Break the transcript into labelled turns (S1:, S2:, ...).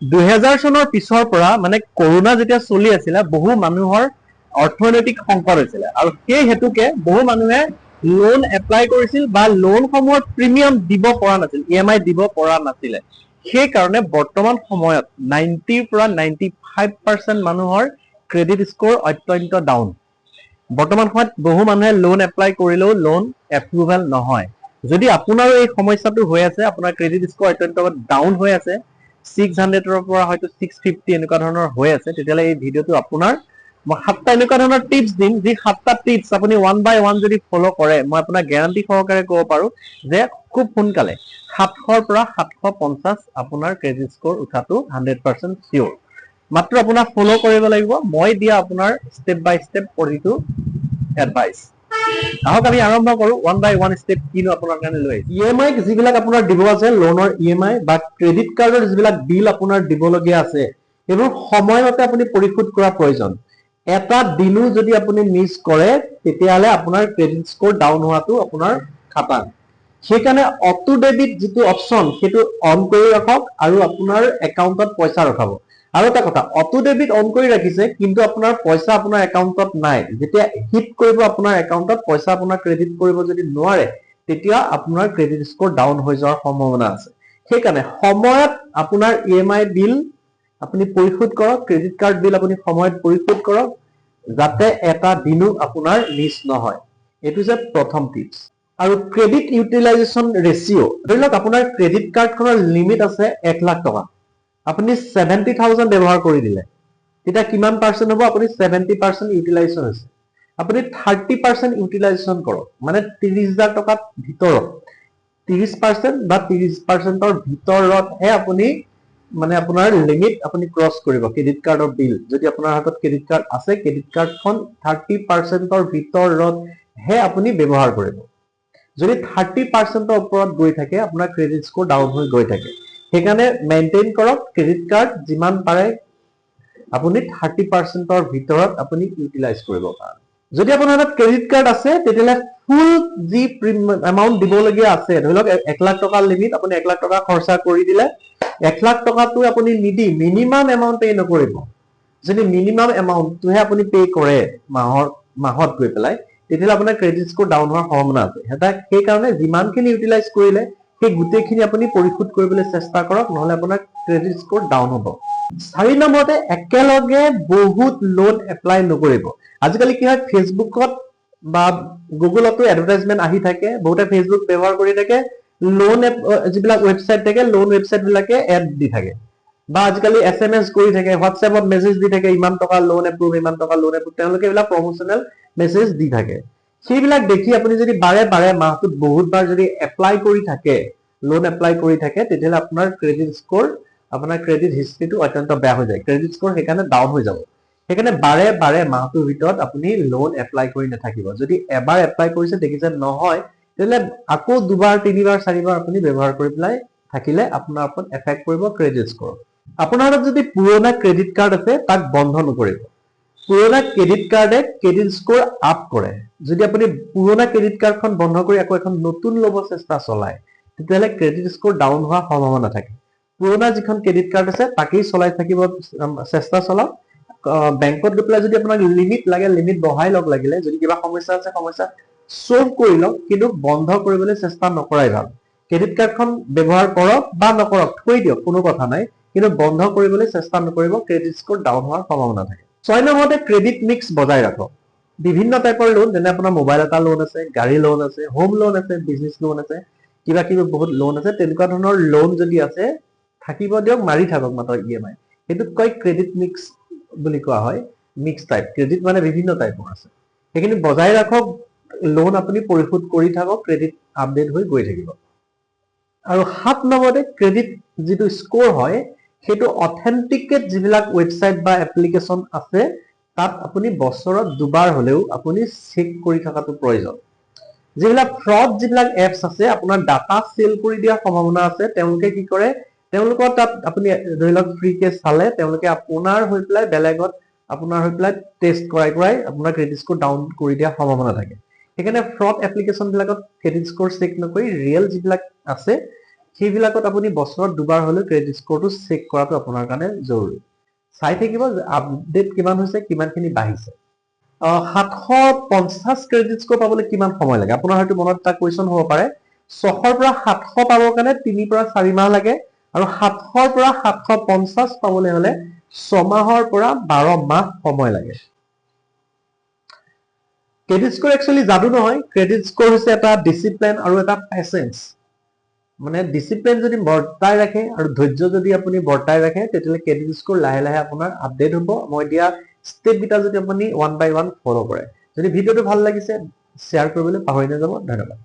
S1: 2000 চনৰ পিছৰ পৰা মানে কৰোনা যেতিয়া চলি আছিল বহু মানুহৰ অৰ্থনৈতিক সংকট হৈছিল আৰু সেই হেতুকে বহু মানুহে লোন এপ্লাই কৰিছিল বা লোন সমূহৰ প্ৰিমিয়াম দিব পৰা নাছিল ইএমআই দিব পৰা নাছিল সেই কাৰণে বৰ্তমান সময়ত 90 পৰা 95% মানুহৰ ক্ৰেডিট স্কোৰ অত্যন্ত ডাউন বৰ্তমান সময়ত বহু মানুহে লোন এপ্লাই কৰিলেও লোন এপ্ৰুভাল নহয় যদি আপোনাৰো এই সমস্যাটো হৈ আছে আপোনাৰ ক্ৰেডিট স্কোৰ অত্যন্ত ডাউন হৈ আছে 600 ৰ পৰা হয়তো 650 এনেকুৱা ধৰণৰ হৈ আছে তেতিয়ালে এই ভিডিওটো আপোনাৰ মই সাতটা এনেকুৱা ধৰণৰ টিপস দিম যি সাতটা টিপস আপুনি ওয়ান বাই ওয়ান যদি ফলো কৰে মই আপোনাক গ্যাৰান্টি সহকাৰে ক'ব পাৰো যে খুব সোনকালে 700 ৰ পৰা 750 আপোনাৰ ক্ৰেডিট স্কোৰ উঠাটো 100% সিওৰ মাত্ৰ আপোনাৰ ফলো কৰিব লাগিব মই দিয়া আপোনাৰ স্টেপ বাই স্টেপ প্ৰতিটো এডভাইস আহক আমি আৰম্ভ কৰো ওয়ান বাই ওয়ান স্টেপ কিনো আপোনাৰ কাৰণে লৈ ইএমআই যিবিলাক আপোনাৰ দিব আছে লোনৰ ইএমআই বা ক্ৰেডিট কাৰ্ডৰ যিবিলাক বিল আপোনাৰ দিবলগীয়া আছে এইবোৰ সময়মতে আপুনি পৰিশোধ কৰা প্ৰয়োজন এটা দিনো যদি আপুনি মিস কৰে তেতিয়ালে আপোনাৰ ক্ৰেডিট স্কোৰ ডাউন হোৱাটো আপোনাৰ খাটাং সেইকাৰণে অটো ডেবিট যেটো অপচন সেটো অন কৰি ৰাখক আৰু আপোনাৰ একাউণ্টত পইচা ৰখাব আৰু এটা কথা অটো ডেবিট অন কৰি ৰাখিছে কিন্তু আপোনাৰ পইচা আপোনাৰ একাউণ্টত নাই যেতিয়া হিট কৰিব আপোনাৰ একাউণ্টত পইচা আপোনাৰ ক্ৰেডিট কৰিব যদি নোৱাৰে তেতিয়া আপোনাৰ ক্ৰেডিট স্কোৰ ডাউন হৈ যোৱাৰ সম্ভাৱনা আছে সেইকাৰণে সময়ত আপোনাৰ ইএমআই বিল আপুনি পৰিশোধ কৰক ক্ৰেডিট কাৰ্ড বিল আপুনি সময়ত পৰিশোধ কৰক যাতে এটা দিনো আপোনাৰ মিস নহয় এটো যে প্ৰথম টিপস আৰু ক্ৰেডিট ইউটিলাইজেশন ৰেশিও ধৰিলক আপোনাৰ ক্ৰেডিট কাৰ্ডখনৰ লিমিট আছে 1 লাখ টকা আপুনি 70000 ব্যৱহাৰ কৰি দিলে তেতিয়া কিমান পাৰ্সেন্ট হ'ব আপুনি 70% ইউটিলাইজেশন আছে আপুনি 30% ইউটিলাইজেশন কৰক মানে 30000 টকাৰ ভিতৰত 30% বা 30% ৰ ভিতৰতহে আপুনি মানে আপোনাৰ লিমিট আপুনি ক্ৰস কৰিব ক্ৰেডিট কাৰ্ডৰ বিল যদি আপোনাৰ হাতত ক্ৰেডিট কাৰ্ড আছে ক্ৰেডিট কাৰ্ডখন 30% ৰ ভিতৰত হে আপুনি ব্যৱহাৰ কৰিব যদি 30% ৰ ওপৰত গৈ থাকে আপোনাৰ ক্ৰেডিট স্কোৰ ডাউন হৈ গৈ থাকে সেইকাৰণে মেইনটেইন কৰক ক্ৰেডিট কাৰ্ড যিমান পাৰে আপুনি 30% ৰ ভিতৰত আপুনি ইউটিলাইজ কৰিব পাৰে যদি আপোনাৰ হাতত ক্ৰেডিট কাৰ্ড আছে তেতিয়ালে ফুল যি এমাউন্ট দিবলগীয়া আছে ধৰিলক 1 লাখ টকা লিমিট আপুনি 1 লাখ টকা খৰচা কৰি দিলে 1 লাখ টকাটো আপুনি নিদি মিনিমাম এমাউন্ট পে নকৰিব যদি মিনিমাম এমাউন্টটোহে আপুনি পে কৰে মাহত গৈ পেলাই তেতিয়ালে আপোনাৰ ক্ৰেডিট স্কোৰ ডাউন হোৱাৰ সম্ভাৱনা আছে এটা সেই কাৰণে যিমানখিনি ইউটিলাইজ কৰিলে সেই গুটেখিনি আপুনি পৰিশোধ কৰিবলৈ চেষ্টা কৰক নহলে আপোনাৰ ক্ৰেডিট স্কোৰ ডাউন হ'ব 4 নম্বৰতে একেলগে বহুত লোন এপ্লাই নকৰিব আজিকালি কি হয় ফেসবুকত বা গুগলতো এডভাৰটাইজমেন্ট আহি থাকে বহুতে ফেসবুক ব্যৱহাৰ কৰি থাকে লোন যিবিলাক ওয়েবসাইট থাকে লোন ওয়েবসাইট বিলাকে এড দি থাকে বা আজিকালি এসএমএস কৰি থাকে হোৱাটসএপত মেছেজ দি থাকে ইমান টকা লোন এপ্ৰুভ ইমান টকা লোন এপ্ৰুভ তেওঁলোকে এবিলাক প্ৰমোশনাল মেছেজ দি থাকে সেইবিলাক দেখি আপুনি যদি বাৰে বাৰে মাহটোত বহুতবাৰ যদি এপ্লাই কৰি থাকে লোন এপ্লাই কৰি থাকে তেতিয়ালে আপোনাৰ ক্ৰেডিট স্কোৰ আপোনাৰ ক্ৰেডিট হিষ্ট্ৰীটো অত্যন্ত বেয়া হৈ যায় ক্ৰেডিট স্কোৰ সেইকাৰণে ডাউন হৈ যাব সেইকাৰণে বাৰে বাৰে মাহটোৰ ভিতৰত আপুনি লোন এপ্লাই কৰি নাথাকিব যদি এবাৰ এপ্লাই কৰিছে দেখিছে নহয় তেতিয়ালে আকৌ দুবাৰ তিনিবাৰ চাৰিবাৰ আপুনি ব্যৱহাৰ কৰি পেলাই থাকিলে আপোনাৰ ওপৰত এফেক্ট কৰিব ক্ৰেডিট স্কোৰ আপোনাৰ যদি পুৰণা ক্ৰেডিট কাৰ্ড আছে তাক বন্ধ নকৰিব পুৰণা ক্ৰেডিট কাৰ্ডে ক্ৰেডিট স্কোৰ আপ কৰে যদি আপুনি পুৰণা ক্ৰেডিট কাৰ্ডখন বন্ধ কৰি আকৌ এখন নতুন ল'ব চেষ্টা চলায় তেতিয়ালে ক্ৰেডিট স্কোৰ ডাউন হোৱাৰ সম্ভাৱনা থাকে পুৰণা যিখন ক্ৰেডিট কাৰ্ড আছে তাকেই চলাই থাকিব চেষ্টা চলাওক বেংকত গৈ পেলাই যদি আপোনাক লিমিট লাগে লিমিট বঢ়াই লওক লাগিলে যদি কিবা সমস্যা আছে সমস্যা সলভ কৰি লওক কিন্তু বন্ধ কৰিবলৈ চেষ্টা নকৰাই ভাল ক্ৰেডিট কাৰ্ডখন ব্যৱহাৰ কৰক বা নকৰক থৈ দিয়ক কোনো কথা নাই কিন্তু বন্ধ কৰিবলৈ চেষ্টা নকৰিব ক্ৰেডিট স্কোৰ ডাউন হোৱাৰ সম্ভাৱনা থাকে 6 নম্বৰতে ক্ৰেডিট মিক্স বজাই ৰাখক বিভিন্ন টাইপৰ লোন যেনে আপোনাৰ মোবাইল এটা লোন আছে গাড়ী লোন আছে হোম লোন আছে বিজনেস লোন আছে কিবা কিবি বহুত লোন আছে তেনেকুৱা ধৰণৰ লোন যদি আছে থাকিব দিয়ক মাৰি থাকক মাত্ৰ ইএমআই এটো কয় ক্ৰেডিট মিক্স বুলি কোৱা হয় মিক্স টাইপ ক্ৰেডিট মানে বিভিন্ন টাইপৰ আছে সেইখিনি বজাই ৰাখক লোন আপুনি পৰিশোধ কৰি থাকক ক্ৰেডিট আপডেট হৈ গৈ থাকিব আৰু 7 নম্বৰতে ক্ৰেডিট যেটো স্কোৰ হয় হেতু অথেন্টিকেট যিবিলাক ওয়েবসাইট বা এপ্লিকেশন আছে তাত আপুনি বছৰত দুবাৰ হলেও আপুনি চেক কৰি থকাটো প্ৰয়োজন যিবিলাক ফ্ৰড যিবিলাক এপছ আছে আপোনাৰ ডাটা সেল কৰি দিয়া সম্ভাৱনা আছে তেওঁলোকে কি কৰে তেওঁলোকৰ তাত আপুনি ধৰিলক ফ্ৰী কেছ চালে তেওঁলোকে আপোনাৰ হৈ পেলাই বেলেগত আপোনাৰ হৈ পেলাই টেষ্ট কৰাই আপোনাৰ ক্ৰেডিট স্কোৰ ডাউন কৰি দিয়া সম্ভাৱনা থাকে সেইকাৰণে ফ্ৰড এপ্লিকেশন বিলাকত ক্ৰেডিট স্কোৰ চেক নকৰি ৰিয়েল যিবিলাক আছে সেইবিলাকত আপুনি বছৰত দুবাৰ হলেও ক্ৰেডিট স্কোৰটো চেক কৰাটো আপোনাৰ কাৰণে জৰুৰী চাই থাকিব যে আপডেট কিমান হৈছে কিমানখিনি বাঢ়িছে 750 ক্ৰেডিট স্কোৰ পাবলৈ কিমান সময় লাগে আপোনাৰ হয়তো মনত এটা কোৱেশ্চন হ'ব পাৰে 600 পৰা 700 পাবৰ কাৰণে 3 পৰা 4 মাহ লাগে আৰু 700 পৰা 750 পাবলৈ হলে 6 মাহৰ পৰা 12 মাহ সময় লাগে ক্ৰেডিট স্কোৰ একচুয়ালি যাদু নহয় ক্ৰেডিট স্কোৰ হৈছে এটা ডিসিপ্লিন আৰু এটা পেশেন্স মানে ডিসিপ্লিন যদি বৰ্তাই ৰাখে আৰু ধৈৰ্য যদি আপুনি বৰ্তাই ৰাখে তেতিয়ালে ক্ৰেডিট স্কোৰ লাহে লাহে আপোনাৰ আপডেট হ'ব মই দিয়া স্টেপ বিটা যদি আপুনি 1 বাই 1 ফলো কৰে যদি ভিডিওটো ভাল লাগিছে শেয়াৰ কৰিবলৈ পাহৰি নাযাব ধন্যবাদ